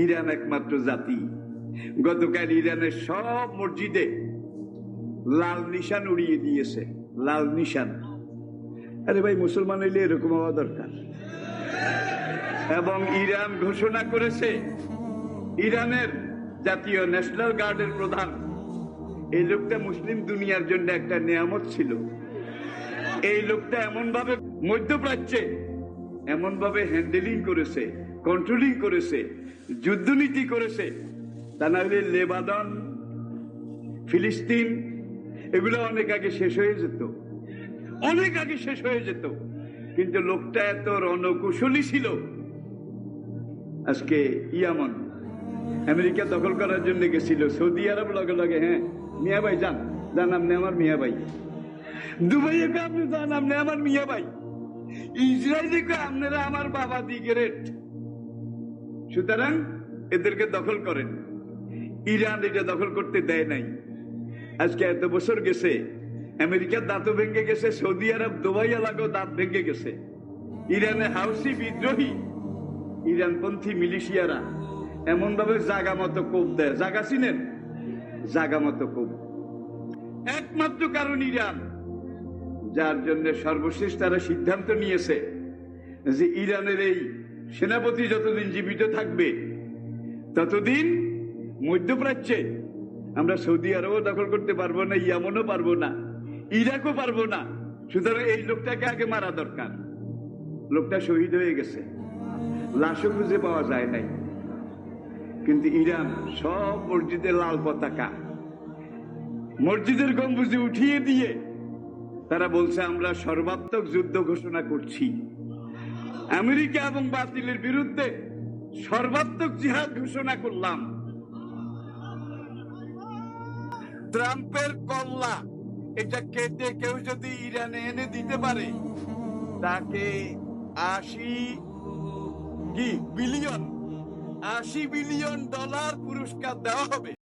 Iran একমাত্র জাতি। গতকাল ইরানের সব মসজিদে লাল নিশান উড়িয়ে দিয়েছে, লাল নিশান। আরে ভাই, মুসলমান হইলে এরকম হওয়া দরকার। এবং ইরান ঘোষণা করেছে, ইরানের জাতীয় ন্যাশনাল গার্ডের প্রধান, এই লোকটা মুসলিম দুনিয়ার জন্য একটা নিয়ামত ছিল। এই লোকটা এমন ভাবে মধ্যপ্রাচ্যে এমন ভাবে হ্যান্ডেলিং করেছে, কন্ট্রোলিং করেছে, যুদ্ধনীতি করেছে, তা না হলে লেবানন, ফিলিস্তিন এগুলো অনেক আগে শেষ হয়ে যেত, অনেক আগে শেষ হয়ে যেত। কিন্তু লোকটা এত রণকুশলী ছিল। আজকে ইয়ামন আমেরিকা দখল করার জন্য গেছিল, সৌদি আরব লগে লগে হ্যাঁ মিয়া ভাই যান, যান আপনি আমার মিয়া ভাই। দুবাইয়ে আপনি যান, আপনি আমার মিয়া ভাই। ইসরায়েলে আপনারা আমার বাবা দি গ্রেট। সুতরাং এদেরকে দখল করেন। ইরান এটা দখল করতে দেয় নাই। আজকে এত বছর গেছে, আমেরিকার দাঁতও ভেঙে গেছে, সৌদি আরব দুবাই এলাকাও দাঁত ভেঙে গেছে। ইরানে হাউসি বিদ্রোহী, ইরানপন্থী মিলিশিয়ারা এমন ভাবে জাগা মতো কোপ দেয়, জাগা চিনেন, জাগা মতো কোপ। একমাত্র কারণ ইরান, যার জন্য সর্বশেষ তারা সিদ্ধান্ত নিয়েছে যে ইরানের এই সেনাপতি যতদিন জীবিত থাকবে ততদিন মধ্যপ্রাচ্যে আমরা সৌদি আরবও দখল করতে পারবো না, ইয়ামনও পারবো না, ইরাকও পারবো না। সুতরাং এই লোকটাকে আগে মারা দরকার। লোকটা শহীদ হয়ে গেছে, লাশও খুঁজে পাওয়া যায় নাই। কিন্তু ইরান সব মসজিদে লাল পতাকা, মসজিদের গম্বুজে উঠিয়ে দিয়ে তারা বলছে আমরা সর্বাত্মক যুদ্ধ ঘোষণা করছি। আমেরিকা এবং বাতিলের বিরুদ্ধে সর্বাত্মক জিহাদ ঘোষণা করলাম। ট্রাম্পের কল্লা এটা কেটে কেউ যদি ইরানে এনে দিতে পারে, তাকে 80 বিলিয়ন ডলার পুরস্কার দেওয়া হবে।